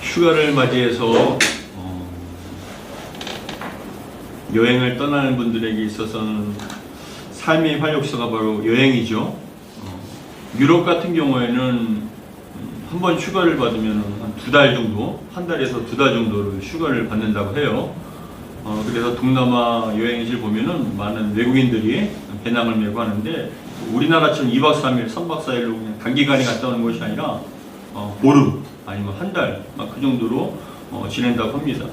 휴가를 맞이해서 여행을 떠나는 분들에게 있어서는 삶의 활력소가 바로 여행이죠. 유럽 같은 경우에는 한 번 휴가를 받으면 한 2달 정도, 한 달에서 2달 정도를 휴가를 받는다고 해요. 그래서 동남아 여행지를 보면은 많은 외국인들이 배낭을 메고 하는데, 우리나라처럼 2박 3일, 3박 4일로 그냥 단기간에 갔다 오는 것이 아니라 보름 아니면 한 달 그 정도로 지낸다고 합니다.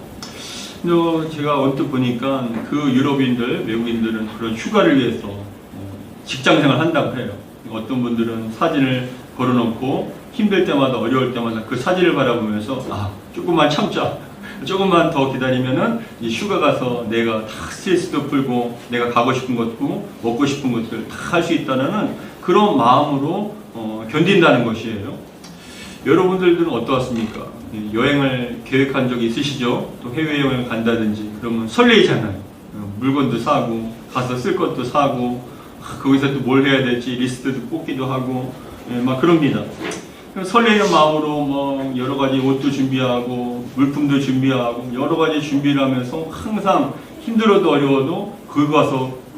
근데 제가 언뜻 보니까 그 유럽인들, 외국인들은 그런 휴가를 위해서 직장생활을 한다고 해요. 어떤 분들은 사진을 걸어놓고 힘들 때마다, 어려울 때마다 그 사진을 바라보면서 조금만 참자, 조금만 더 기다리면은 이 휴가 가서 내가 다 스트레스도 풀고 내가 가고 싶은 것도 먹고 싶은 것들 다 할 수 있다는 그런 마음으로 견딘다는 것이에요. 여러분들은 어떠십니까? 여행을 계획한 적이 있으시죠? 또 해외여행을 간다든지 그러면 설레이잖아요. 물건도 사고 가서 쓸 것도 사고 거기서 또 뭘 해야 될지 리스트도 뽑기도 하고 막 그럽니다. 설레이는 마음으로 뭐 여러 가지 옷도 준비하고 물품도 준비하고 여러 가지 준비를 하면서 항상 힘들어도 어려워도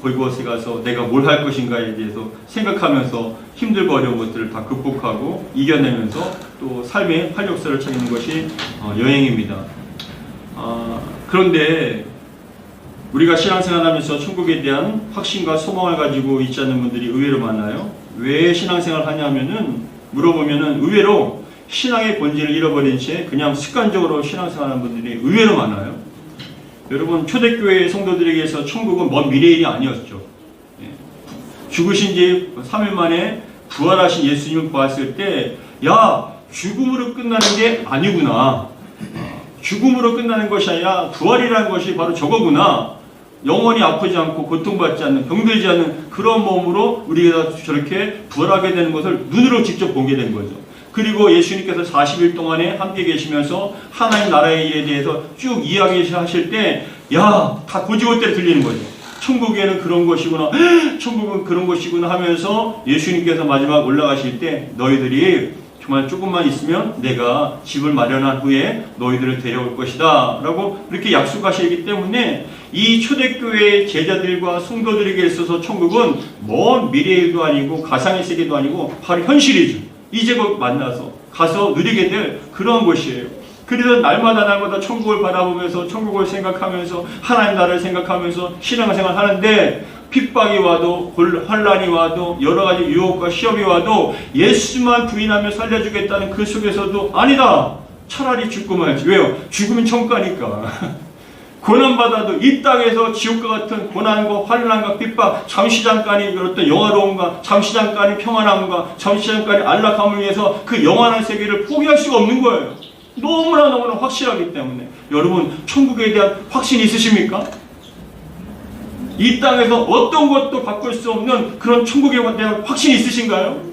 그곳에 가서 내가 뭘 할 것인가에 대해서 생각하면서 힘들고 어려운 것들을 다 극복하고 이겨내면서 또 삶의 활력소를 찾는 것이 여행입니다. 그런데 우리가 신앙생활하면서 천국에 대한 확신과 소망을 가지고 있지 않는 분들이 의외로 많아요. 왜 신앙생활을 하냐면은 물어보면은 의외로 신앙의 본질을 잃어버린 채 그냥 습관적으로 신앙생활하는 분들이 의외로 많아요. 여러분, 초대교회 성도들에게서 천국은 먼 미래의 일이 아니었죠. 죽으신 지 3일 만에 부활하신 예수님을 보았을 때, 죽음으로 끝나는 게 아니구나. 죽음으로 끝나는 것이 아니라 부활이라는 것이 바로 저거구나. 영원히 아프지 않고 고통받지 않는, 병들지 않는 그런 몸으로 우리가 저렇게 부활하게 되는 것을 눈으로 직접 보게 된 거죠. 그리고 예수님께서 40일 동안에 함께 계시면서 하나님 나라의 일에 대해서 쭉 이야기하실 때, 다 고지고대로 들리는 거죠. 천국에는 그런 것이구나, 천국은 그런 것이구나 하면서 예수님께서 마지막 올라가실 때 너희들이 정말 조금만 있으면 내가 집을 마련한 후에 너희들을 데려올 것이다 라고 이렇게 약속하시기 때문에 이 초대교회 제자들과 성도들에게 있어서 천국은 먼 미래일도 아니고 가상의 세계도 아니고 바로 현실이죠. 이제 곧 만나서 가서 누리게 될 그런 것이에요. 그래서 날마다 천국을 바라보면서 천국을 생각하면서 하나님 나라를 생각하면서 신앙생활 하는데, 핍박이 와도 환란이 와도 여러 가지 유혹과 시험이 와도 예수만 부인하며 살려주겠다는 그 속에서도 아니다, 차라리 죽고 말지. 왜요? 죽으면 천가니까. 고난받아도 이 땅에서 지옥과 같은 고난과 환란과 핍박, 잠시 잠깐의 어떤 영화로움과 잠시 잠깐의 평안함과 잠시 잠깐의 안락함을 위해서 그 영원한 세계를 포기할 수가 없는 거예요. 너무나 확실하기 때문에. 여러분, 천국에 대한 확신이 있으십니까? 이 땅에서 어떤 것도 바꿀 수 없는 그런 천국에 대한 확신이 있으신가요?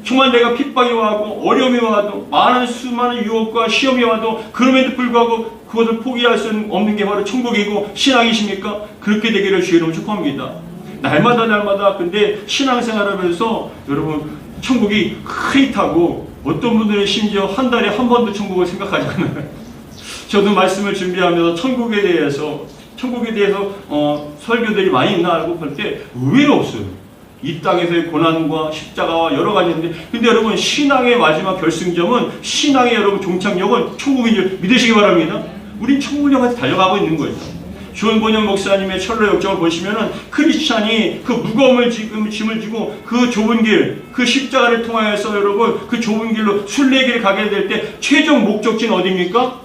정말 내가 핍박이 와도 어려움이 와도 많은 수많은 유혹과 시험이 와도 그럼에도 불구하고 그것을 포기할 수 없는 게 바로 천국이고 신앙이십니까? 그렇게 되기를 주의 이름으로 축복합니다. 날마다 근데 신앙생활하면서 여러분, 천국이 흐릿하고 어떤 분들은 심지어 한 달에 한 번도 천국을 생각하지 않아요. 저도 말씀을 준비하면서 천국에 대해서 설교들이 많이 있나 알고 볼 때 의외로 없어요. 이 땅에서의 고난과 십자가와 여러 가지 있는데, 근데 여러분, 신앙의 마지막 결승점은, 신앙의 여러분 종착역은 천국인 줄 믿으시기 바랍니다. 우린 천국을 향해서 달려가고 있는 거죠. 조은본영 목사님의 철로 역정을 보시면은 크리스찬이 그 무거움을 짐을 지고 그 좁은 길, 그 십자가를 통하여서 여러분 그 좁은 길로 순례길을 가게 될 때 최종 목적지는 어디입니까?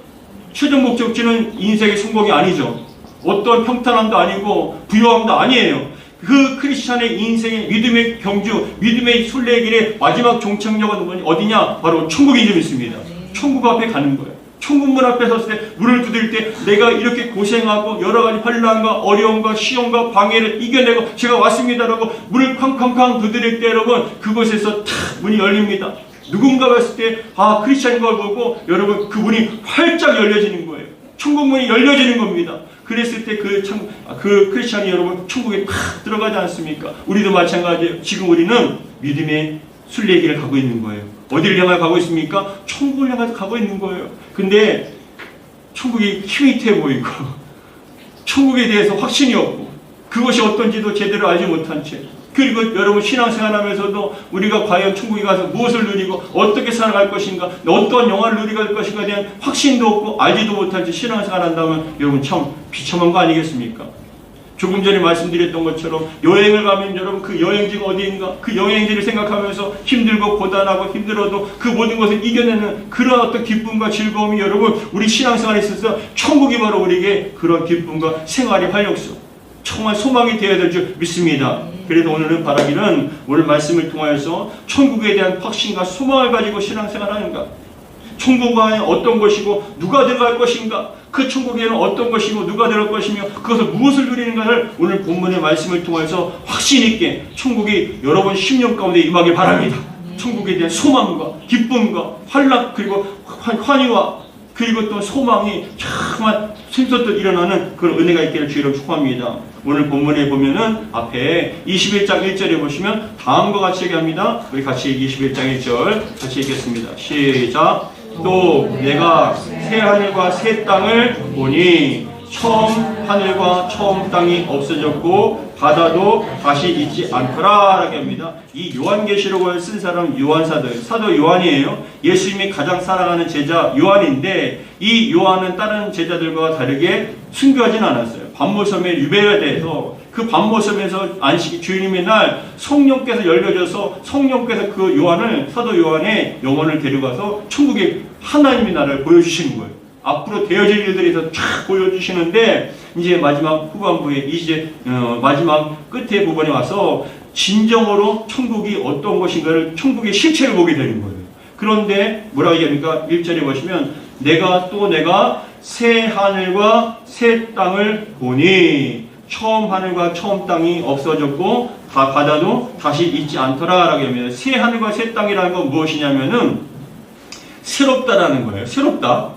최종 목적지는 인생의 성공이 아니죠. 어떤 평탄함도 아니고 부유함도 아니에요. 그 크리스찬의 인생의 믿음의 경주, 믿음의 순례길의 마지막 종착역은 어디냐? 바로 천국인 줄 믿습니다. 천국 앞에 가는 거예요. 천국문 앞에 섰을 때, 문을 두드릴 때 내가 이렇게 고생하고 여러 가지 환난과 어려움과 시험과 방해를 이겨내고 제가 왔습니다라고 문을 쾅쾅쾅 두드릴 때 여러분, 그곳에서 탁 문이 열립니다. 누군가가 했을 때 크리스찬인 걸 보고 여러분 그 문이 활짝 열려지는 거예요. 천국 문이 열려지는 겁니다. 그랬을 때 그 크리스찬이 여러분 천국에 팍 들어가지 않습니까? 우리도 마찬가지예요. 지금 우리는 믿음의 순례길을 가고 있는 거예요. 어디를 향해 가고 있습니까? 천국을 향해 가고 있는 거예요. 근데 천국이 희미해 보이고 천국에 대해서 확신이 없고 그것이 어떤지도 제대로 알지 못한 채, 그리고 여러분 신앙생활하면서도 우리가 과연 천국에 가서 무엇을 누리고 어떻게 살아갈 것인가, 어떤 영화를 누리게 할 것인가에 대한 확신도 없고 알지도 못한 채 신앙생활한다면 여러분 참 비참한 거 아니겠습니까? 조금 전에 말씀드렸던 것처럼 여행을 가면 여러분 그 여행지가 어디인가, 그 여행지를 생각하면서 힘들고 고단하고 힘들어도 그 모든 것을 이겨내는 그런 어떤 기쁨과 즐거움이 여러분 우리 신앙생활에 있어서 천국이 바로 우리에게 그런 기쁨과 생활의 활력소, 정말 소망이 되어야 될 줄 믿습니다. 그래서 오늘은 바라기는 오늘 말씀을 통하여서 천국에 대한 확신과 소망을 가지고 신앙생활하는가, 천국은 어떤 것이고 누가 들어갈 것인가, 그 천국에는 어떤 것이고 누가 들어갈 것이며 그것을 무엇을 누리는가를 오늘 본문의 말씀을 통해서 확신 있게 천국이 여러분 10년 가운데 임하길 바랍니다. 천국에 대한 소망과 기쁨과 환락 그리고 환희와 그리고 또 소망이 정말 샘솟듯 일어나는 그런 은혜가 있기를 주의로 축복합니다. 오늘 본문에 보면은 앞에 21장 1절에 보시면 다음과 같이 얘기합니다. 우리 같이 21장 1절 같이 읽겠습니다. 시작. 또 내가 새 하늘과 새 땅을 보니 처음 하늘과 처음 땅이 없어졌고 바다도 다시 있지 않더라 라고 합니다. 이 요한계시록을 쓴 사람 사도 요한이에요. 예수님이 가장 사랑하는 제자 요한인데 이 요한은 다른 제자들과 다르게 순교하진 않았어요. 반모섬에 유배가 돼서 그 반모섬에서 안식 주님의 날 성령께서 열려져서 성령께서 그 요한을, 사도 요한의 영혼을 데려가서 천국의 하나님의 나라를 보여주시는 거예요. 앞으로 되어질 일들에서 쫙 보여주시는데 이제 마지막 후반부에 이제 마지막 끝에 부분에 와서 진정으로 천국이 어떤 것인가를 천국의 실체를 보게 되는 거예요. 그런데 뭐라고 얘기합니까? 1절에 보시면 내가 새 하늘과 새 땅을 보니 처음 하늘과 처음 땅이 없어졌고 바다도 다시 있지 않더라 라고 합니다. 새 하늘과 새 땅이라는 건 무엇이냐면은 새롭다라는 거예요. 새롭다.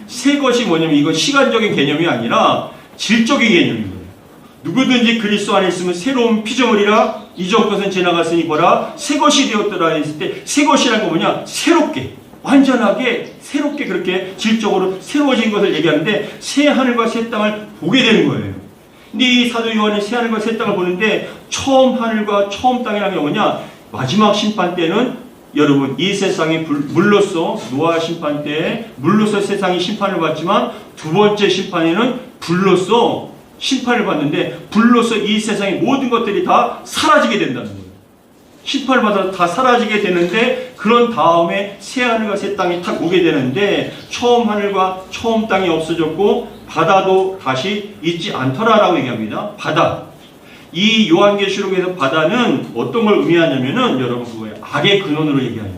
새 것이 뭐냐면 이건 시간적인 개념이 아니라 질적인 개념인 거예요. 누구든지 그리스도 안에 있으면 새로운 피조물이라 이전 것은 지나갔으니 보라 새 것이 되었더라 했을 때 새 것이라는 건 뭐냐? 새롭게, 완전하게 새롭게 그렇게 질적으로 새로워진 것을 얘기하는데 새 하늘과 새 땅을 보게 되는 거예요. 근데 이 사도 요한이 새 하늘과 새 땅을 보는데 처음 하늘과 처음 땅이라는 게 뭐냐? 마지막 심판 때는 여러분 이 세상이 물로써 노아 심판 때에 물로써 세상이 심판을 받지만 두 번째 심판에는 불로써 심판을 받는데 불로써 이 세상의 모든 것들이 다 사라지게 된다는 거예요. 심판을 받아서 다 사라지게 되는데 그런 다음에 새 하늘과 새 땅이 탁 오게 되는데 처음 하늘과 처음 땅이 없어졌고 바다도 다시 있지 않더라라고 얘기합니다. 바다. 이 요한계시록에서 바다는 어떤 걸 의미하냐면은 여러분 그거예요. 악의 근원으로 얘기하죠.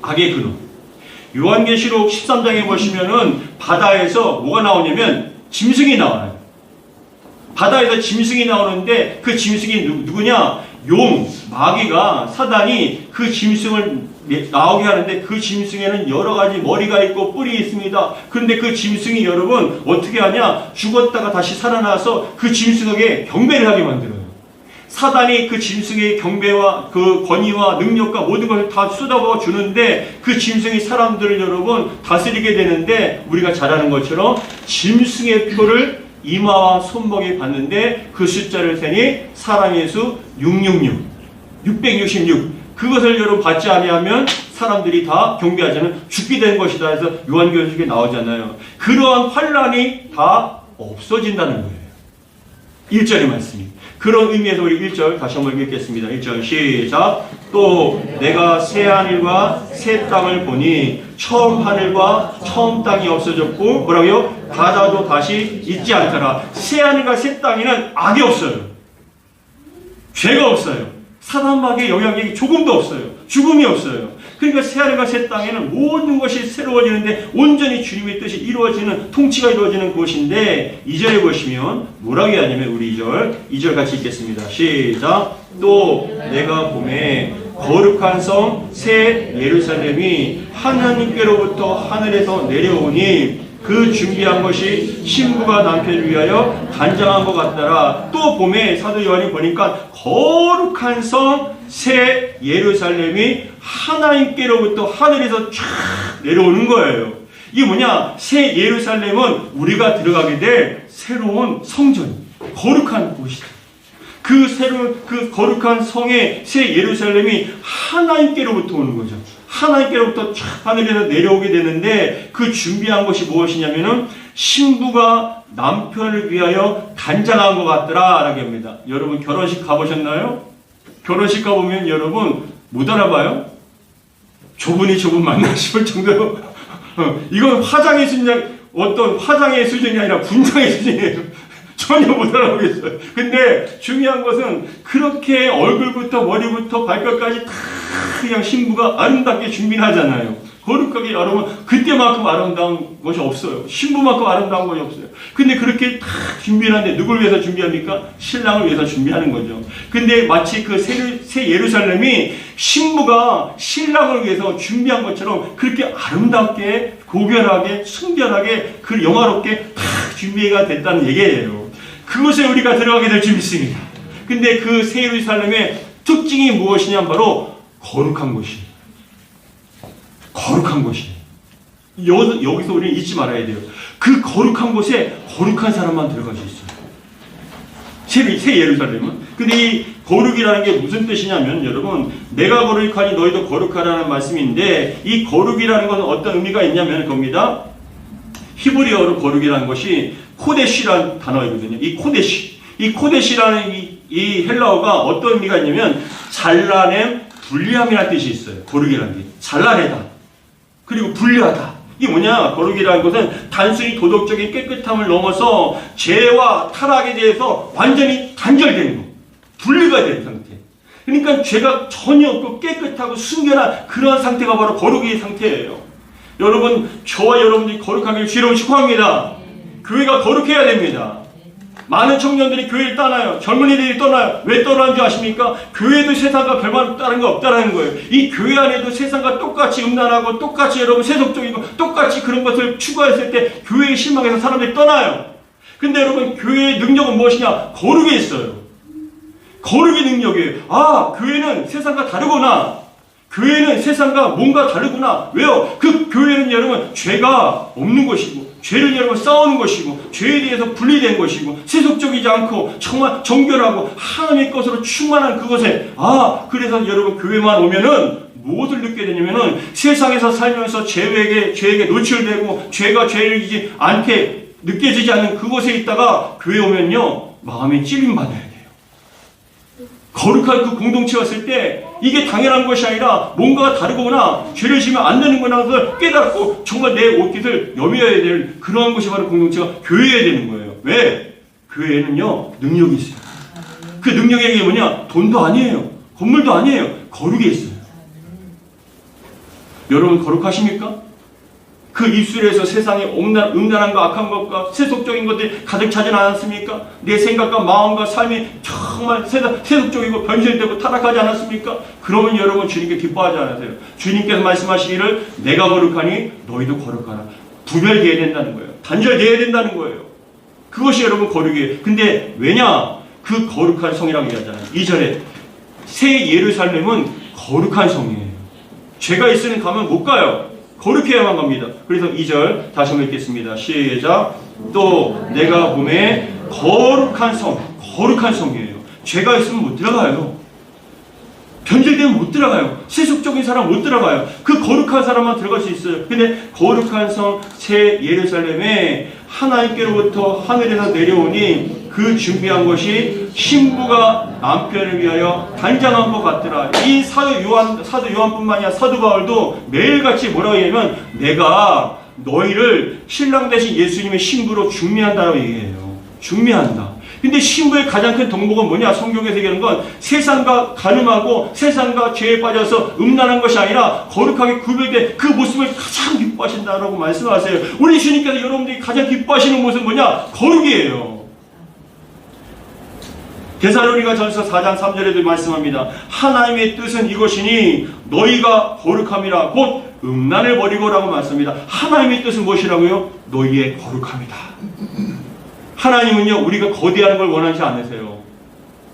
악의 근원. 요한계시록 13장에 보시면은 바다에서 뭐가 나오냐면 짐승이 나와요. 바다에서 짐승이 나오는데 그 짐승이 누구냐? 마귀가 사단이 그 짐승을 나오게 하는데 그 짐승에는 여러 가지 머리가 있고 뿔이 있습니다. 그런데 그 짐승이 여러분 어떻게 하냐? 죽었다가 다시 살아나서 그 짐승에게 경배를 하게 만들어요. 사단이 그 짐승의 경배와 그 권위와 능력과 모든 것을 다 쏟아부어 주는데 그 짐승이 사람들을 여러분 다스리게 되는데 우리가 잘 아는 것처럼 짐승의 표를 이마와 손목에 받는데 그 숫자를 세니 사람의 수 666 그것을 여러분 받지 아니하면 사람들이 다 경배하자면 죽게 된 것이다 해서 요한계시록에 나오잖아요. 그러한 환란이 다 없어진다는 거예요. 1절의 말씀이. 그런 의미에서 우리 1절 다시 한번 읽겠습니다. 1절 시작. 또 내가 새 하늘과 새 땅을 보니 처음 하늘과 처음 땅이 없어졌고 뭐라고요? 바다도 다시 있지 않더라. 새 하늘과 새 땅에는 악이 없어요. 죄가 없어요. 사단마귀의 영향력이 조금도 없어요. 죽음이 없어요. 그러니까 새 하늘과 새 땅에는 모든 것이 새로워지는데 온전히 주님의 뜻이 이루어지는 통치가 이루어지는 곳인데 2절에 보시면 뭐라고 하냐면 우리 2절 같이 읽겠습니다. 시작. 또 내가 보매 거룩한 성 새 예루살렘이 하나님께로부터 하늘에서 내려오니 그 준비한 것이 신부가 남편을 위하여 단장한 것 같더라. 또 봄에 사도 요한이 보니까 거룩한 성 새 예루살렘이 하나님께로부터 하늘에서 쫙 내려오는 거예요. 이게 뭐냐? 새 예루살렘은 우리가 들어가게 될 새로운 성전, 거룩한 곳이다. 그 새로운 그 거룩한 성의 새 예루살렘이 하나님께로부터 오는 거죠. 하나님께로부터 쫙 하늘에서 내려오게 되는데 그 준비한 것이 무엇이냐면은 신부가 남편을 위하여 단장한 것 같더라 라고 합니다. 여러분 결혼식 가보셨나요? 결혼식 가보면 여러분 못 알아봐요? 조분이 조분 만나 싶을 정도로 이건 화장의 수준이 어떤 화장의 수준이 아니라 분장의 수준이에요. 전혀 못 알아보겠어요. 근데 중요한 것은 그렇게 얼굴부터 머리부터 발끝까지 다 그냥 신부가 아름답게 준비를 하잖아요. 거룩하게 여러분 그때만큼 아름다운 것이 없어요. 신부만큼 아름다운 것이 없어요. 근데 그렇게 다 준비를 하는데 누굴 위해서 준비합니까? 신랑을 위해서 준비하는 거죠. 근데 마치 그 새 예루살렘이 신부가 신랑을 위해서 준비한 것처럼 그렇게 아름답게 고결하게 순결하게 그 영화롭게 다 준비가 됐다는 얘기예요. 그곳에 우리가 들어가게 될 줄 믿습니다. 근데 그 새 예루살렘의 특징이 무엇이냐? 바로 거룩한 곳이에요. 거룩한 곳이에요. 여기서 우리는 잊지 말아야 돼요. 그 거룩한 곳에 거룩한 사람만 들어갈 수 있어요. 새 예루살렘은. 근데 이 거룩이라는 게 무슨 뜻이냐면 여러분 내가 거룩하니 너희도 거룩하라는 말씀인데 이 거룩이라는 것은 어떤 의미가 있냐면 겁니다. 히브리어로 거룩이라는 것이 코데시라는 단어이거든요. 이 코데시라는 이 헬라어가 어떤 의미가 있냐면 잘라냄, 분리함이라는 뜻이 있어요. 거룩이라는 게 잘라내다 그리고 분리하다. 이게 뭐냐? 거룩이라는 것은 단순히 도덕적인 깨끗함을 넘어서 죄와 타락에 대해서 완전히 단절되는 거, 분리가 되는 상태. 그러니까 죄가 전혀 없고 깨끗하고 순결한 그런 상태가 바로 거룩의 상태예요. 여러분, 저와 여러분들이 거룩하기를 주의로 축복합니다. 교회가 거룩해야 됩니다. 많은 청년들이 교회를 떠나요. 젊은이들이 떠나요. 왜 떠나는 줄 아십니까? 교회도 세상과 별반 다른 거 없다라는 거예요. 이 교회 안에도 세상과 똑같이 음란하고 똑같이 여러분 세속적이고 똑같이 그런 것을 추구했을 때 교회에 실망해서 사람들이 떠나요. 근데 여러분 교회의 능력은 무엇이냐? 거룩에 있어요. 거룩의 능력이에요. 아, 교회는 세상과 다르구나. 교회는 세상과 뭔가 다르구나. 왜요? 그 교회는 여러분 죄가 없는 것이고 죄를 여러분 싸우는 것이고 죄에 대해서 분리된 것이고 세속적이지 않고 정말 정결하고 하나님의 것으로 충만한 그곳에 그래서 여러분 교회만 오면은 무엇을 느끼게 되냐면은 세상에서 살면서 죄에게 노출되고 죄가 죄를 이지 않게 느껴지지 않는 그곳에 있다가 교회 오면요 마음에 찔림 받아야 돼요. 거룩한 그 공동체 왔을 때 이게 당연한 것이 아니라 뭔가가 다르거나 죄를 지으면 안 되는구나 그걸 깨닫고 정말 내 옷깃을 여며야 될 그러한 것이 바로 공동체가 교회여야 되는 거예요. 왜? 교회에는요 능력이 있어요. 그 능력이 뭐냐? 돈도 아니에요. 건물도 아니에요. 거룩에 있어요. 여러분 거룩하십니까? 그 입술에서 세상에 음란함과 악한 것과 세속적인 것들이 가득 차지 않았습니까? 내 생각과 마음과 삶이 정말 세속적이고 변질되고 타락하지 않았습니까? 그러면 여러분 주님께 기뻐하지 않으세요? 주님께서 말씀하시기를 내가 거룩하니 너희도 거룩하라. 분별되어야 된다는 거예요. 단절되어야 된다는 거예요. 그것이 여러분 거룩이에요. 근데 왜냐? 그 거룩한 성이라고 얘기하잖아요. 2절에 새 예루살렘은 거룩한 성이에요. 죄가 있으면 가면 못 가요. 거룩해야만 갑니다. 그래서 2절 다시 한번 읽겠습니다. 시작. 또 내가 봄에 거룩한 성이에요. 죄가 있으면 못 들어가요. 변질되면 못 들어가요. 세속적인 사람 못 들어가요. 그 거룩한 사람만 들어갈 수 있어요. 근데 거룩한 성 새 예루살렘에 하나님께로부터 하늘에서 내려오니 그 준비한 것이 신부가 남편을 위하여 단장한 것 같더라. 이 사도 요한뿐만 아니라 사도 바울도 매일같이 뭐라고 얘기하면 내가 너희를 신랑 대신 예수님의 신부로 중매한다라고 얘기해요. 중매한다. 근데 신부의 가장 큰 덕목은 뭐냐? 성경에서 얘기하는 건 세상과 가늠하고 세상과 죄에 빠져서 음란한 것이 아니라 거룩하게 구별된 그 모습을 가장 기뻐하신다라고 말씀하세요. 우리 주님께서 여러분들이 가장 기뻐하시는 모습은 뭐냐? 거룩이에요. 데살로니가 전서 4장 3절에도 말씀합니다. 하나님의 뜻은 이것이니 너희가 거룩함이라 곧 음란을 버리고라고 말씀합니다. 하나님의 뜻은 무엇이라고요? 너희의 거룩함이다. 하나님은요 우리가 거대한 걸 원하지 않으세요.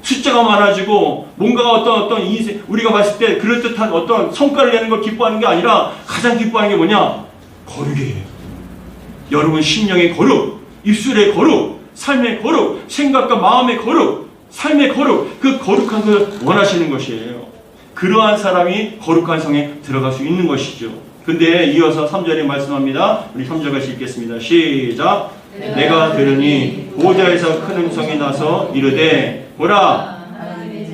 숫자가 많아지고 뭔가 어떤 인생, 우리가 봤을 때 그럴듯한 어떤 성과를 내는 걸 기뻐하는 게 아니라 가장 기뻐하는 게 뭐냐? 거룩이에요. 여러분 심령의 거룩, 입술의 거룩, 삶의 거룩, 생각과 마음의 거룩, 삶의 거룩, 그 거룩한 것을 원하시는 것이에요. 그러한 사람이 거룩한 성에 들어갈 수 있는 것이죠. 근데 이어서 3절에 말씀합니다. 우리 3절 같이 읽겠습니다. 시작. 내가 들으니 보좌에서 큰 음성이 나서 이르되 보라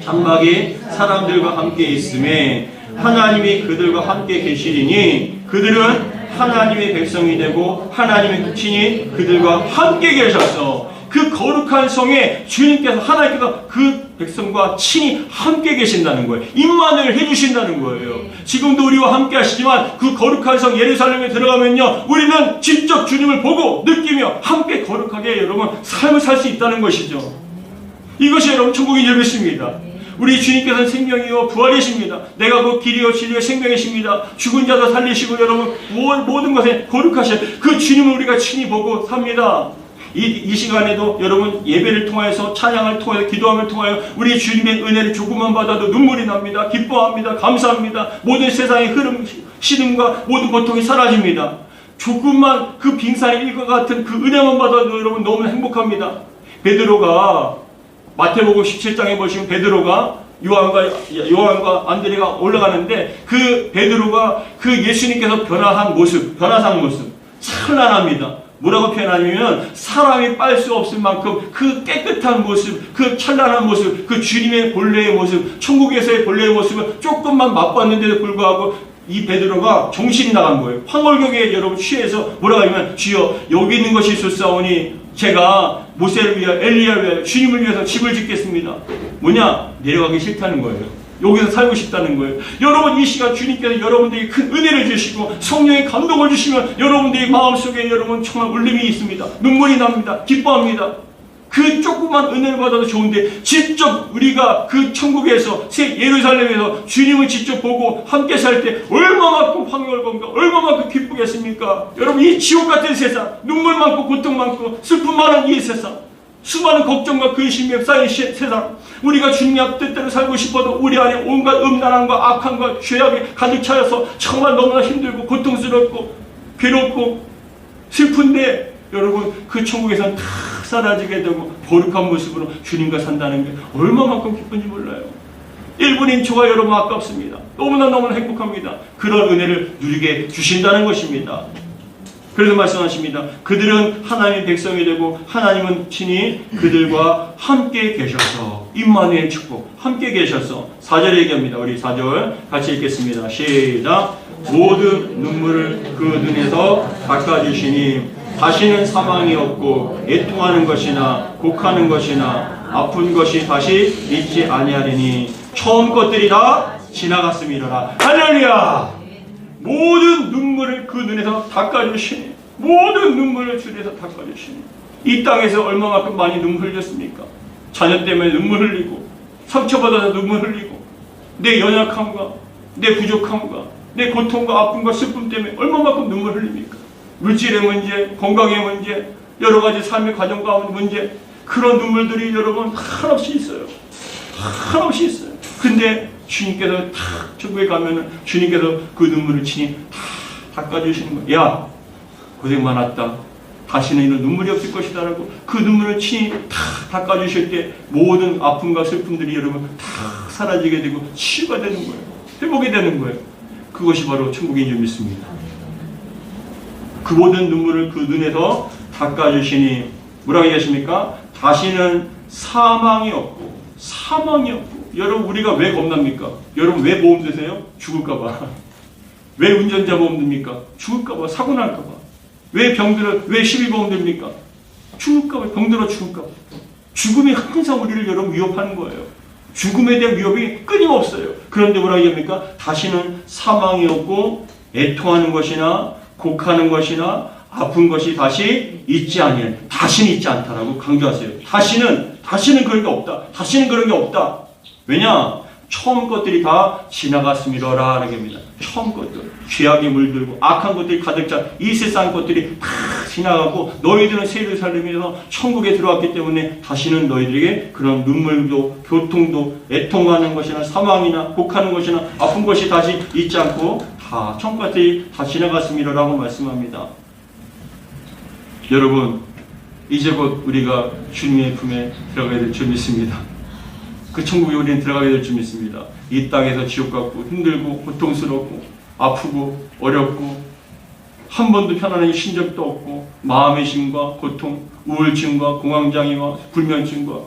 장막이 사람들과 함께 있음에 하나님이 그들과 함께 계시리니 그들은 하나님의 백성이 되고 하나님의 친히 그들과 함께 계셔서 그 거룩한 성에 주님께서 하나님께서 그 백성과 친히 함께 계신다는 거예요. 임만을 해주신다는 거예요. 지금도 우리와 함께 하시지만 그 거룩한 성 예루살렘에 들어가면요 우리는 직접 주님을 보고 느끼며 함께 거룩하게 여러분 삶을 살 수 있다는 것이죠. 이것이 여러분 천국의 열매입니다. 우리 주님께서는 생명이요 부활이십니다. 내가 그 길이요 진리요 생명이십니다. 죽은 자도 살리시고 여러분 모든 것에 거룩하신 그 주님을 우리가 친히 보고 삽니다. 이 시간에도 여러분 예배를 통해서 찬양을 통해서 기도함을 통하여 우리 주님의 은혜를 조금만 받아도 눈물이 납니다. 기뻐합니다. 감사합니다. 모든 세상의 흐름, 시름과 모든 고통이 사라집니다. 조금만 그 빙산의 일과 같은 그 은혜만 받아도 여러분 너무 행복합니다. 베드로가 마태복음 17장에 보시면 베드로가 요한과 안드레가 올라가는데 그 베드로가 그 예수님께서 변화상 모습 찬란합니다. 뭐라고 표현하냐면 사람이 빨 수 없을 만큼 그 깨끗한 모습, 그 찬란한 모습, 그 주님의 본래의 모습, 천국에서의 본래의 모습을 조금만 맛봤는데도 불구하고 이 베드로가 정신이 나간 거예요. 황홀경에 여러분 취해서 뭐라고 하냐면 주여 여기 있는 것이 좋사오니 제가 모세를 위하여 엘리야를 위하여 주님을 위해서 집을 짓겠습니다. 뭐냐? 내려가기 싫다는 거예요. 여기서 살고 싶다는 거예요. 여러분 이 시간 주님께서 여러분들에게 큰 은혜를 주시고 성령의 감동을 주시면 여러분들의 마음속에 여러분 정말 울림이 있습니다. 눈물이 납니다. 기뻐합니다. 그 조그만 은혜를 받아도 좋은데 직접 우리가 그 천국에서 새 예루살렘에서 주님을 직접 보고 함께 살 때 얼마만큼 환영을건가 얼마만큼 기쁘겠습니까? 여러분 이 지옥 같은 세상 눈물 많고 고통 많고 슬픔 많은 이 세상 수많은 걱정과 근심에 쌓인 세상 우리가 주님의 뜻대로 살고 싶어도 우리 안에 온갖 음란함과 악함과 죄악이 가득 차여서 정말 너무나 힘들고 고통스럽고 괴롭고 슬픈데 여러분 그 천국에서는 다 사라지게 되고 거룩한 모습으로 주님과 산다는 게 얼마만큼 기쁜지 몰라요. 1분 1초가 여러분 아깝습니다. 너무나 행복합니다. 그런 은혜를 누리게 주신다는 것입니다. 그래서 말씀하십니다. 그들은 하나님의 백성이 되고 하나님은 친히 그들과 함께 계셔서 임마누엘 축복 함께 계셔서 4절에 얘기합니다. 우리 4절 같이 읽겠습니다. 시작. 모든 눈물을 그 눈에서 닦아주시니 다시는 사망이 없고 애통하는 것이나 곡하는 것이나 아픈 것이 다시 있지 아니하리니 처음 것들이 다 지나갔음이로라. 할렐루야. 모든 눈물을 그 눈에서 닦아주시니 모든 눈물을 주에서 닦아주시니 이 땅에서 얼마만큼 많이 눈물 흘렸습니까? 자녀 때문에 눈물 흘리고 상처받아서 눈물 흘리고 내 연약함과 내 부족함과 내 고통과 아픔과 슬픔 때문에 얼마만큼 눈물 흘립니까? 물질의 문제, 건강의 문제, 여러 가지 삶의 과정 가운데 문제 그런 눈물들이 여러분 한없이 있어요. 한없이 있어요. 근데 주님께서 다 천국에 가면은 주님께서 그 눈물을 친히 다 닦아주시는 거예요. 야 고생 많았다. 다시는 이런 눈물이 없을 것이다 라고 그 눈물을 친히 다 닦아주실 때 모든 아픔과 슬픔들이 여러분 다 사라지게 되고 치유가 되는 거예요. 회복이 되는 거예요. 그것이 바로 천국인 줄 믿습니다. 그 모든 눈물을 그 눈에서 닦아주시니 뭐라고 얘기하십니까? 다시는 사망이 없고 여러분 우리가 왜 겁납니까? 여러분 왜 보험 드세요? 죽을까봐. 왜 운전자 보험 듭니까? 죽을까봐. 사고 날까봐. 왜 시비보험 듭니까? 죽을까봐. 병들어 죽을까봐. 죽음이 항상 우리를 여러분 위협하는 거예요. 죽음에 대한 위협이 끊임없어요. 그런데 뭐라고 얘기합니까? 다시는 사망이 없고 애통하는 것이나 곡하는 것이나 아픈 것이 다시 있지 아니하니 다시는 있지 않다라고 강조하세요. 다시는 그런 게 없다. 다시는 그런 게 없다. 왜냐? 처음 것들이 다 지나갔음이로라 라고 합니다. 처음 것들, 죄악이 물들고 악한 것들이 가득 찬 이 세상 것들이 다 지나가고 너희들은 새 예루살렘에서 천국에 들어왔기 때문에 다시는 너희들에게 그런 눈물도 교통도 애통하는 것이나 사망이나 곡하는 것이나 아픈 것이 다시 있지 않고 다 천국까지 다 지나갔습니다 라고 말씀합니다. 여러분, 이제 곧 우리가 주님의 품에 들어가게 될 줄 믿습니다. 그 천국에 우리는 들어가게 될 줄 믿습니다. 이 땅에서 지옥 같고 힘들고 고통스럽고 아프고 어렵고 한 번도 편안하게 쉰 적도 없고 마음의 짐과 고통, 우울증과 공황장애와 불면증과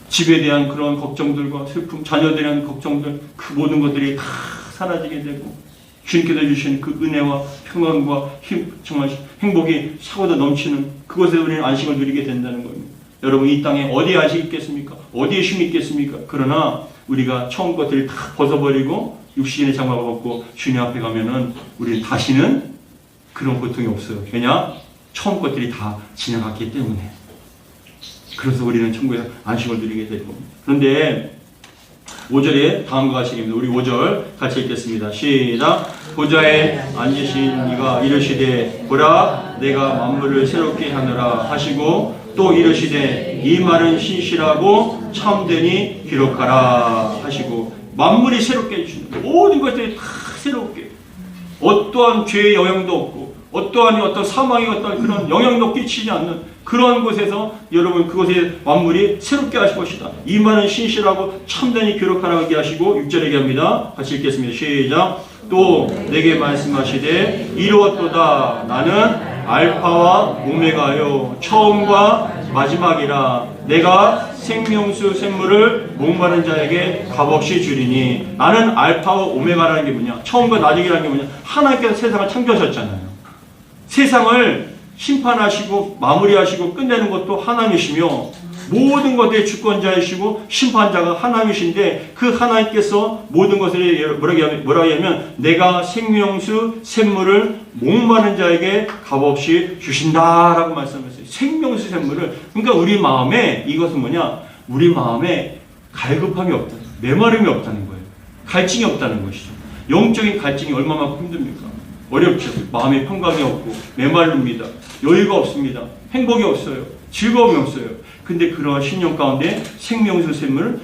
집에 대한 그런 걱정들과 슬픔, 자녀들에 대한 걱정들, 그 모든 것들이 다 사라지게 되고 주님께서 주신 그 은혜와 평안과 힘, 정말 행복이 차고도 넘치는 그곳에 우리는 안식을 누리게 된다는 겁니다. 여러분, 이 땅에 어디에 안식이 있겠습니까? 어디에 쉼이 있겠습니까? 그러나 우리가 처음 것들을 다 벗어버리고 육신의 장막을 벗고 주님 앞에 가면은 우리는 다시는 그런 고통이 없어요. 왜냐? 처음 것들이 다 지나갔기 때문에. 그래서 우리는 천국에서 안식을 누리게 될 겁니다. 그런데 5절에 다음과 같이 읽습니다. 우리 5절 같이 읽겠습니다. 시작. 보좌에 앉으신 이가 이르시되 보라 내가 만물을 새롭게 하느라 하시고 또 이르시되 이 말은 신실하고 참되니 기록하라 하시고 만물이 새롭게 해주시는 모든 것들이 다 새롭게 어떠한 죄의 영향도 없고 어떠한 어떤 사망의 어떤 그런 영향도 끼치지 않는 그런 곳에서 여러분 그곳에 만물이 새롭게 하실 것이다. 이 말은 신실하고 참되니 기록하라고 얘기하시고 6절에 얘기합니다. 같이 읽겠습니다. 시작. 또 내게 말씀하시되 이루었도다. 나는 알파와 오메가요 처음과 마지막이라. 내가 생명수 샘물을 목마른 자에게 값없이 주리니. 나는 알파와 오메가라는 게 뭐냐? 처음과 나중이라는 게 뭐냐? 하나님께서 세상을 창조하셨잖아요. 세상을 심판하시고 마무리하시고 끝내는 것도 하나님이시며 모든 것의 주권자이시고 심판자가 하나님이신데 그 하나님께서 모든 것을 뭐라고 하냐면 내가 생명수 샘물을 목마른 자에게 값없이 주신다라고 말씀하셨어요. 생명수 샘물을. 그러니까 우리 마음에 이것은 뭐냐? 우리 마음에 갈급함이 없다. 메마름이 없다는 거예요. 갈증이 없다는 것이죠. 영적인 갈증이 얼마나 힘듭니까? 어렵죠. 마음의 평강이 없고 메마릅니다. 여유가 없습니다. 행복이 없어요. 즐거움이 없어요. 근데 그러한 신령 가운데 생명수 샘물을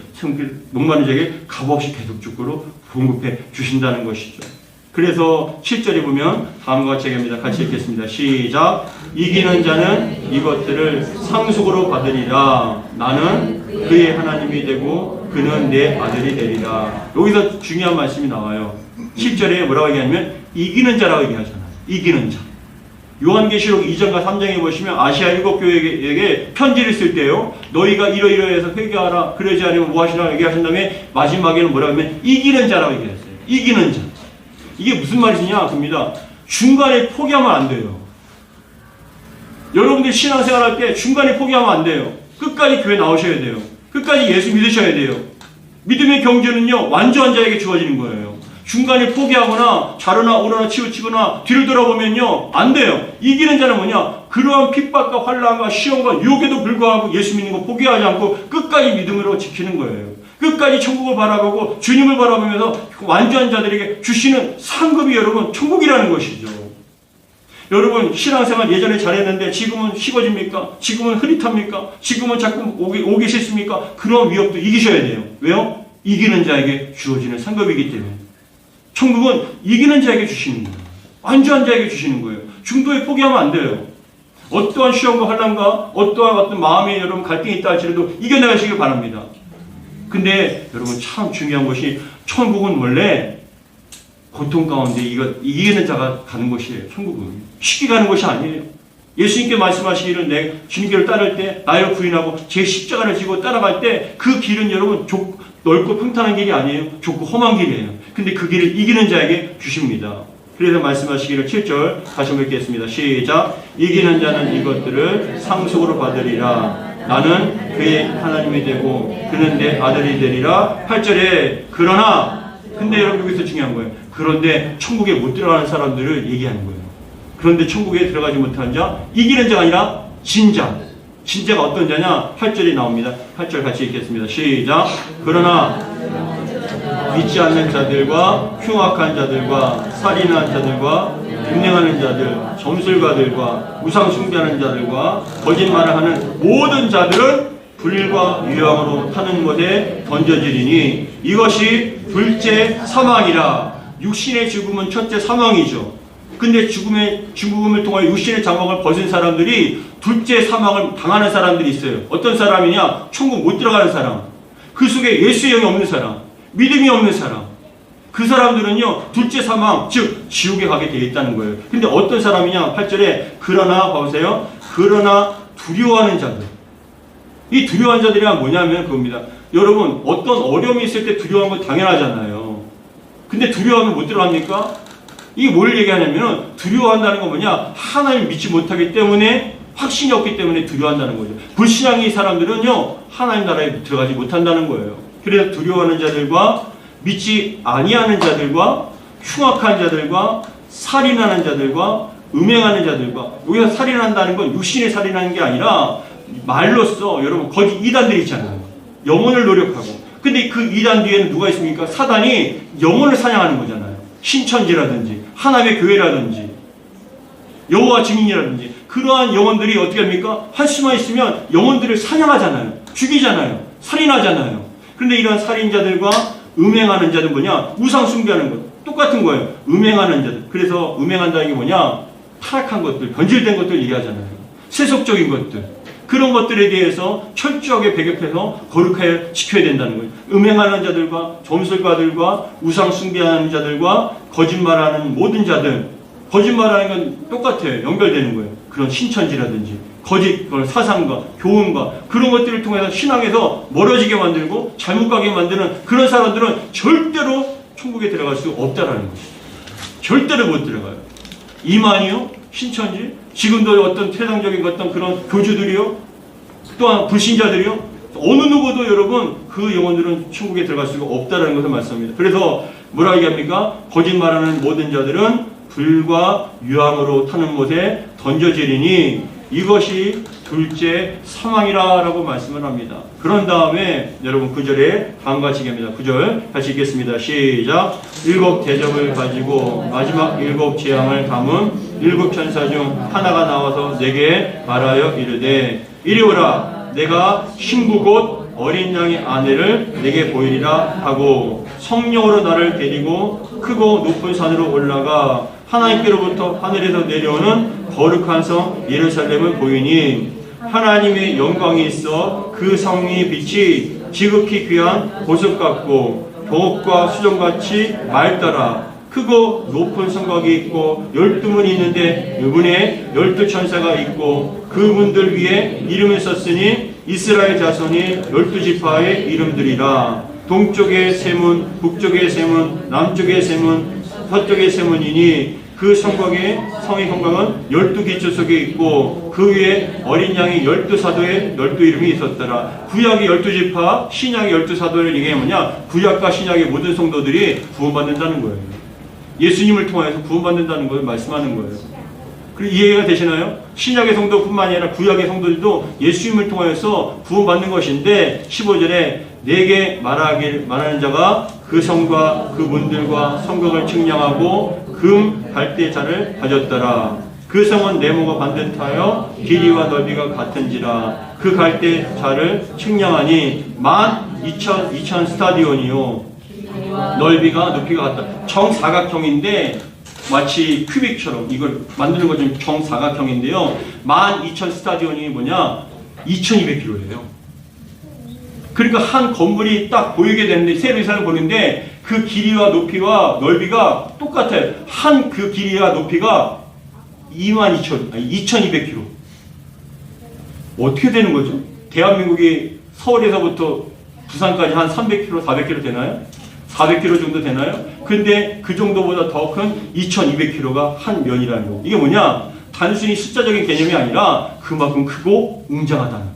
목마른 자에게 값없이 계속적으로 공급해 주신다는 것이죠. 그래서 7절에 보면 다음과 같이 얘기합니다. 같이 읽겠습니다. 시작. 이기는 자는 이것들을 상속으로 받으리라. 나는 그의 하나님이 되고 그는 내 아들이 되리라. 여기서 중요한 말씀이 나와요. 7절에 뭐라고 얘기하냐면 이기는 자라고 얘기하잖아요. 이기는 자. 요한계시록 2장과 3장에 보시면 아시아 7교회에게 편지를 쓸 때요. 너희가 이러이러해서 회개하라. 그러지 않으면 무엇이라 얘기하신 다음에 마지막에는 뭐라고 하면 이기는 자라고 얘기했어요. 이기는 자. 이게 무슨 말이냐? 그럽니다. 중간에 포기하면 안 돼요. 여러분들 신앙생활 할 때 중간에 포기하면 안 돼요. 끝까지 교회 나오셔야 돼요. 끝까지 예수 믿으셔야 돼요. 믿음의 경주는요. 완전한 자에게 주어지는 거예요. 중간에 포기하거나 자르나 오르나 치우치거나 뒤를 돌아보면요. 안 돼요. 이기는 자는 뭐냐? 그러한 핍박과 환난과 시험과 유혹에도 불구하고 예수 믿는 거 포기하지 않고 끝까지 믿음으로 지키는 거예요. 끝까지 천국을 바라보고 주님을 바라보면서 완전한 자들에게 주시는 상급이 여러분 천국이라는 것이죠. 여러분 신앙생활 예전에 잘했는데 지금은 식어집니까? 지금은 흐릿합니까? 지금은 자꾸 오기 싫습니까? 그런 위협도 이기셔야 돼요. 왜요? 이기는 자에게 주어지는 상급이기 때문에. 천국은 이기는 자에게 주시는 거예요. 완전한 자에게 주시는 거예요. 중도에 포기하면 안 돼요. 어떠한 시험과 환난과 어떠한 어떤 마음에 여러분 갈등이 있다 할지라도 이겨내시길 바랍니다. 근데 여러분 참 중요한 것이 천국은 원래 고통 가운데 이기는 자가 가는 것이에요. 천국은 쉽게 가는 것이 아니에요. 예수님께 말씀하시기를 내 주님께를 따를 때 나를 부인하고 제 십자가를 지고 따라갈 때 그 길은 여러분 넓고 평탄한 길이 아니에요. 좁고 험한 길이에요. 근데 그 길을 이기는 자에게 주십니다. 그래서 말씀하시기를 7절 다시 한번 읽겠습니다. 시작. 이기는 자는 이것들을 상속으로 받으리라. 나는 그의 하나님이 되고 그는 내 아들이 되리라. 8절에 그러나 근데 여러분 여기서 중요한 거예요. 그런데 천국에 못 들어가는 사람들을 얘기하는 거예요. 그런데 천국에 들어가지 못한 자, 이기는 자가 아니라 진자. 진짜가 어떤 자냐? 8절이 나옵니다. 8절 같이 읽겠습니다. 시작. 그러나 믿지 않는 자들과 흉악한 자들과 살인한 자들과 음행하는 자들, 점술가들과 우상 숭배하는 자들과 거짓말을 하는 모든 자들은 불과 유황으로 타는 곳에 던져지리니 이것이 둘째 사망이라. 육신의 죽음은 첫째 사망이죠. 근데 죽음을 통하여 육신의 장막을 벗은 사람들이 둘째 사망을 당하는 사람들이 있어요. 어떤 사람이냐? 천국 못 들어가는 사람. 그 속에 예수의 영이 없는 사람, 믿음이 없는 사람. 그 사람들은요, 둘째 사망, 즉 지옥에 가게 되어 있다는 거예요. 근데 어떤 사람이냐? 8절에 그러나 봐보세요. 그러나 두려워하는 자들. 이 두려워하는 자들이란 뭐냐면 그겁니다. 여러분, 어떤 어려움이 있을 때 두려워하는 건 당연하잖아요. 근데 두려워하면 못 들어갑니까? 이게 뭘 얘기하냐면 두려워한다는 건 뭐냐? 하나님을 믿지 못하기 때문에, 확신이 없기 때문에 두려워한다는 거죠. 불신앙의 사람들은요, 하나님 나라에 들어가지 못한다는 거예요. 그래서 두려워하는 자들과 믿지 아니하는 자들과 흉악한 자들과 살인하는 자들과 음행하는 자들과, 여기서 살인한다는 건 육신에 살인하는 게 아니라 말로써 여러분 거짓 이단들이 있잖아요. 영혼을 노력하고. 근데 그 이단 뒤에는 누가 있습니까? 사단이 영혼을 사냥하는 거잖아요. 신천지라든지 하나님의 교회라든지 여호와 증인이라든지 그러한 영혼들이 어떻게 합니까? 한 수만 있으면 영혼들을 사냥하잖아요. 죽이잖아요. 살인하잖아요. 그런데 이런 살인자들과 음행하는 자들 뭐냐? 우상 숭배하는 것. 똑같은 거예요. 음행하는 자들. 그래서 음행한다는 게 뭐냐? 타락한 것들, 변질된 것들 얘기하잖아요. 세속적인 것들. 그런 것들에 대해서 철저하게 배격해서 거룩하게 지켜야 된다는 거예요. 음행하는 자들과 점술가들과 우상 숭배하는 자들과 거짓말하는 모든 자들. 거짓말하는 건 똑같아요. 연결되는 거예요. 그런 신천지라든지 거짓 사상과 교훈과 그런 것들을 통해서 신앙에서 멀어지게 만들고 잘못 가게 만드는 그런 사람들은 절대로 천국에 들어갈 수 없다라는 것이죠. 절대로 못 들어가요. 이만희요, 신천지, 지금도 어떤 세상적인 어떤 그런 교주들이요, 또한 불신자들이요, 어느 누구도 여러분 그 영혼들은 천국에 들어갈 수가 없다라는 것을 말씀합니다. 그래서 뭐라 얘기합니까? 거짓말하는 모든 자들은 불과 유황으로 타는 못에 던져지리니 이것이 둘째 사망이라고 말씀을 합니다. 그런 다음에 여러분 9절에 다음과 같이 얘기합니다. 9절 다시 읽겠습니다. 시작. 일곱 대접을 가지고 마지막 일곱 재앙을 담은 일곱 천사 중 하나가 나와서 내게 말하여 이르되 이리 오라. 내가 신부 곧 어린 양의 아내를 내게 보이리라 하고 성령으로 나를 데리고 크고 높은 산으로 올라가 하나님께로부터 하늘에서 내려오는 거룩한 성 예루살렘을 보이니 하나님의 영광이 있어 그 성이 빛이 지극히 귀한 보석 같고 동옥과 수정같이 맑더라. 크고 높은 성곽이 있고 12문이 있는데 그 문에 12천사가 있고 그 문들 위에 이름을 썼으니 이스라엘 자손이 12지파의 이름들이라. 동쪽의 세 문, 북쪽의 세 문, 남쪽의 세 문, 서쪽의 세 문이니 그 성곽의 성의 성곽은 12기초 속에 있고 그 위에 어린 양이 12사도의 12이름이 있었더라. 구약의 12지파, 신약의 12사도를 얘기하면 뭐냐? 구약과 신약의 모든 성도들이 구원받는다는 거예요. 예수님을 통해서 구원받는다는 걸 말씀하는 거예요. 그리고 이해가 되시나요? 신약의 성도뿐만 아니라 구약의 성도들도 예수님을 통해서 구원받는 것인데 15절에 내게 말하는 자가 그 성과 그 문들과 성곽을 측량하고 금 갈대자를 가졌더라. 그 성은 네모가 반듯하여 길이와 넓이가 같은지라. 그 갈대자를 측량하니 12,000 스타디온이요 넓이가 높이가 같다. 정사각형인데 마치 큐빅처럼 이걸 만드는 것 좀 정사각형인데요. 12,000 스타디온이 뭐냐? 2,200km예요. 그러니까 한 건물이 딱 보이게 되는데 세 이상을 보는데 그 길이와 높이와 넓이가 똑같아요. 한 그 길이와 높이가 2,200km. 어떻게 되는 거죠? 대한민국이 서울에서부터 부산까지 한 300km, 400km 되나요? 400km 정도 되나요? 근데 그 정도보다 더 큰 2200km가 한 면이라는 거. 이게 뭐냐? 단순히 숫자적인 개념이 아니라 그만큼 크고 웅장하다는 거.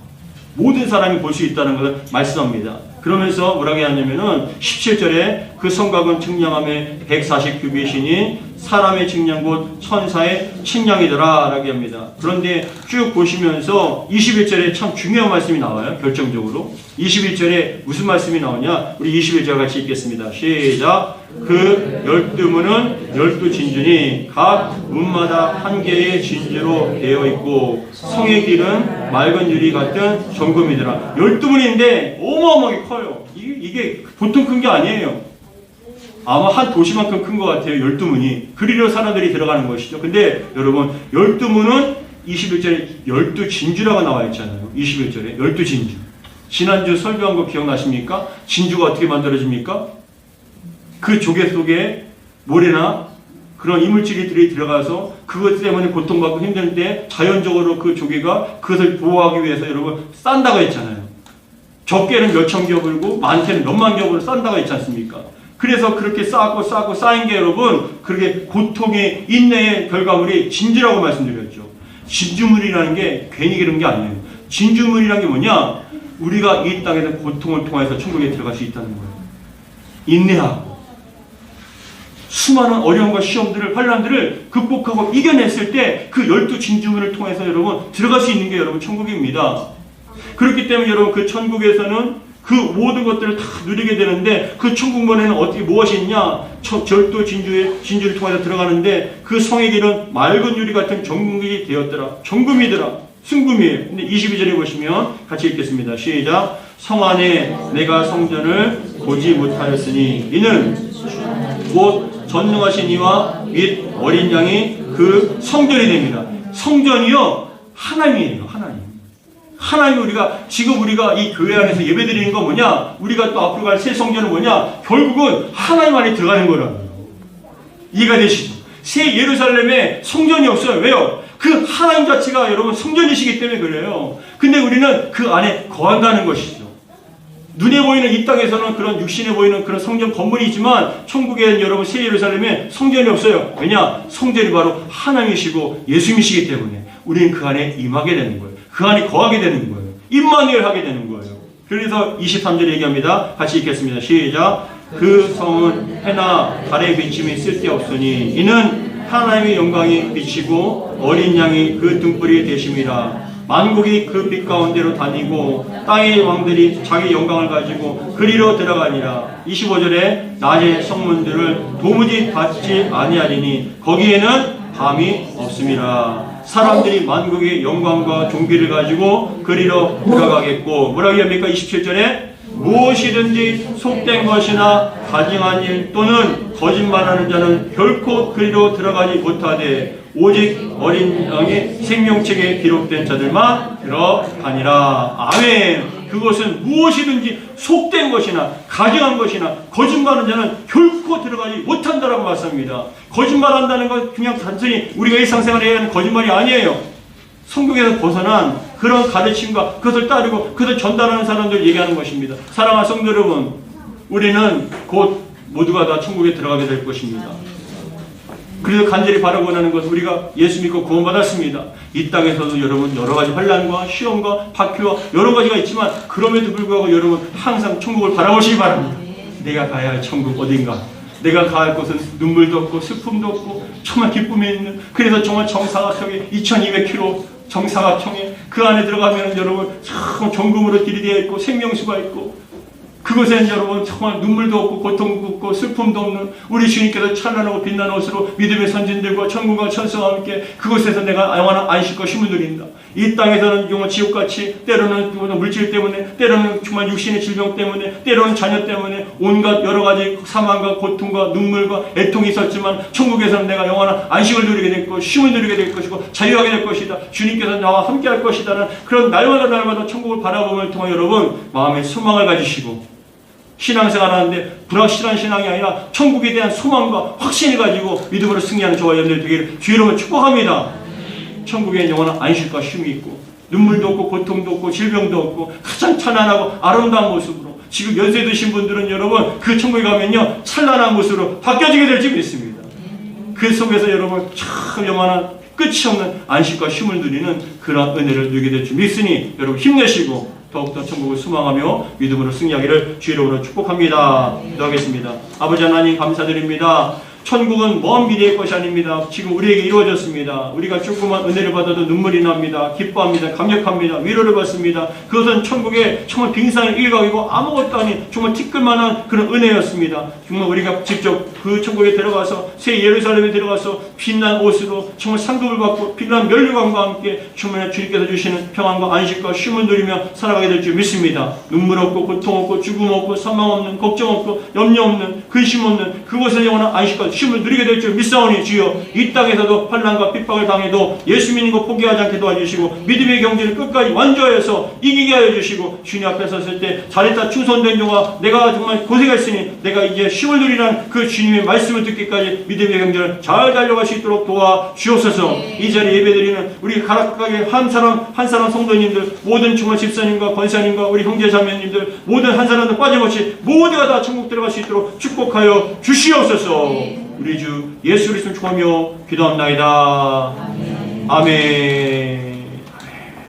모든 사람이 볼 수 있다는 것을 말씀합니다. 그러면서 뭐라고 하냐면은 17절에 그 성곽은 측량함에 140규빗이니 사람의 측량 곧 천사의 측량이더라 라고 합니다. 그런데 쭉 보시면서 21절에 참 중요한 말씀이 나와요. 결정적으로 21절에 무슨 말씀이 나오냐, 우리 21절 같이 읽겠습니다. 시작. 그 12문은 12진주니 각 문마다 한 개의 진주로 되어 있고 성의 길은 맑은 유리 같은 정금이더라. 12문인데 어마어마하게 커요. 이게 보통 큰 게 아니에요. 아마 한 도시만큼 큰 것 같아요. 12문이. 그리로 사람들이 들어가는 것이죠. 근데 여러분 12문은 21절에 12진주라고 나와 있잖아요. 21절에 12진주. 지난주 설교한 거 기억나십니까? 진주가 어떻게 만들어집니까? 그 조개 속에 모래나 그런 이물질이 들어가서 그것 때문에 고통받고 힘들 때 자연적으로 그 조개가 그것을 보호하기 위해서 여러분 싼다고 했잖아요. 적게는 몇천 겹을고 많게는 몇만 겹을 싼다고 했지 않습니까? 그래서 그렇게 쌓고 쌓인 게 여러분 그렇게 고통의 인내의 결과물이 진주라고 말씀드렸죠. 진주물이라는 게 괜히 그런 게 아니에요. 진주물이라는 게 뭐냐? 우리가 이 땅에서 고통을 통해서 천국에 들어갈 수 있다는 거예요. 인내하고 수많은 어려움과 시험들을, 환난들을 극복하고 이겨냈을 때 그 12진주문을 통해서 여러분 들어갈 수 있는 게 여러분 천국입니다. 그렇기 때문에 여러분 그 천국에서는 그 모든 것들을 다 누리게 되는데 그 천국문에는 어떻게 무엇이 있냐? 절도 진주를 통해서 들어가는데 그 성의 길은 맑은 유리 같은 정금이 되었더라. 정금이더라. 순금이에요. 근데 22절에 보시면 같이 읽겠습니다. 시작. 성 안에 내가 성전을 보지 못하였으니 이는 곧 전능하신 이와 및 어린 양이 그 성전이 됩니다. 성전이요 하나님이에요. 하나님 우리가 지금 우리가 이 교회 안에서 예배드리는 건 뭐냐? 우리가 또 앞으로 갈 새 성전은 뭐냐? 결국은 하나님 안에 들어가는 거라고요. 이해가 되시죠? 새 예루살렘에 성전이 없어요. 왜요? 그 하나님 자체가 여러분 성전이시기 때문에 그래요. 근데 우리는 그 안에 거한다는 것이죠. 눈에 보이는 이 땅에서는 그런 육신에 보이는 그런 성전 건물이 있지만 천국에는 여러분 새 예루살렘에 성전이 없어요. 왜냐? 성전이 바로 하나님이시고 예수님이시기 때문에 우리는 그 안에 임하게 되는 거예요. 그 안에 거하게 되는 거예요. 임마누엘 하게 되는 거예요. 그래서 23절 얘기합니다. 같이 읽겠습니다. 시작. 그 성은 해나 달의 비침이 쓸데없으니 이는 하나님의 영광이 비치고 어린 양이 그 등불이 되심이라. 만국이 그 빛 가운데로 다니고 땅의 왕들이 자기 영광을 가지고 그리로 들어가니라. 25절에 낮의 성문들을 도무지 닫지 아니하리니 거기에는 밤이 없음이라. 사람들이 만국의 영광과 존귀를 가지고 그리로 들어가겠고 뭐라고 합니까? 27절에 무엇이든지 속된 것이나 가증한 일 또는 거짓말하는 자는 결코 그리로 들어가지 못하되 오직 어린 양의 생명책에 기록된 자들만 들어가니라. 아멘. 그것은 무엇이든지 속된 것이나 가증한 것이나 거짓말하는 자는 결코 들어가지 못한다라고 말씀합니다. 거짓말한다는 건 그냥 단순히 우리가 일상생활에 해야 하는 거짓말이 아니에요. 성경에서 벗어난 그런 가르침과 그것을 따르고 그것을 전달하는 사람들 얘기하는 것입니다. 사랑하는 성도 여러분, 우리는 곧 모두가 다 천국에 들어가게 될 것입니다. 그래서 간절히 바라고 하는 것은 우리가 예수 믿고 구원받았습니다. 이 땅에서도 여러분 여러 가지 환난과 시험과 박해와 여러 가지가 있지만 그럼에도 불구하고 여러분 항상 천국을 바라보시기 바랍니다. 내가 가야 할 천국 어딘가. 내가 가야 할 곳은 눈물도 없고 슬픔도 없고 정말 기쁨이 있는, 그래서 정말 정사각형에 2200km 정사각형에 그 안에 들어가면 여러분 참 정금으로 길이 되어 있고 생명수가 있고 그곳에는 여러분 정말 눈물도 없고 고통도 없고 슬픔도 없는 우리 주님께서 찬란하고 빛나는 옷으로 믿음의 선진들과 천국과 천사와 함께 그곳에서 내가 영원한 안식과 쉼을 누린다. 이 땅에서는 정말 지옥같이 때로는 물질 때문에 때로는 정말 육신의 질병 때문에 때로는 자녀 때문에 온갖 여러 가지 사망과 고통과 눈물과 애통이 있었지만 천국에서는 내가 영원한 안식을 누리게 될 것이고 쉼을 누리게 될 것이고 자유하게 될 것이다. 주님께서 나와 함께 할 것이다는 그런 날마다 천국을 바라봄을 통해 여러분 마음의 소망을 가지시고 신앙생활 하는데 불확실한 신앙이 아니라 천국에 대한 소망과 확신을 가지고 믿음으로 승리하는 저와 여러분들 되기를 주의로 축복합니다. 천국에 영원한 안식과 쉼이 있고 눈물도 없고 고통도 없고 질병도 없고 가장 찬란하고 아름다운 모습으로 지금 연세 드신 분들은 여러분 그 천국에 가면요 찬란한 모습으로 바뀌어지게 될지 믿습니다. 그 속에서 여러분 참 영원한 끝이 없는 안식과 쉼을 누리는 그런 은혜를 누리게 될 줄 믿으니 여러분 힘내시고 더욱더 천국을 소망하며 믿음으로 승리하기를 주의 이름으로 축복합니다. 기도하겠습니다. 아버지 하나님 감사드립니다. 천국은 먼 미래의 것이 아닙니다. 지금 우리에게 이루어졌습니다. 우리가 조그만 은혜를 받아도 눈물이 납니다. 기뻐합니다. 감격합니다. 위로를 받습니다. 그것은 천국의 정말 빙산의 일각이고 아무것도 아닌 정말 티끌만한 그런 은혜였습니다. 정말 우리가 직접 그 천국에 들어가서 새 예루살렘에 들어가서 빛난 옷으로 정말 상급을 받고 빛난 면류관과 함께 정말 주님께서 주시는 평안과 안식과 쉼을 누리며 살아가게 될 줄 믿습니다. 눈물 없고 고통 없고 죽음 없고 사망 없는 걱정 없고 염려 없는 근심 없는 그곳에서 영원한 안식과 쉼을 누리게 될 줄 믿사오니 주여 이 땅에서도 환난과 핍박을 당해도 예수 믿는 거 포기하지 않게 도와주시고 믿음의 경제를 끝까지 완주하여서 이기게 하여 주시고 주님 앞에 섰을 때 잘했다 충성된 종아 내가 정말 고생했으니 내가 이제 쉼을 누리라는 그 주님의 말씀을 듣기까지 믿음의 경제를 잘 달려갈 수 있도록 도와주옵소서. 이 자리에 예배드리는 우리 각각의 한 사람 성도님들 모든 정말 집사님과 권사님과 우리 형제 자매님들 모든 한 사람도 빠짐없이 모두가 다 천국 들어갈 수 있도록 축복하여 주시옵소서. 우리 주 예수 그리스도 축복하며 기도합나이다. 아멘.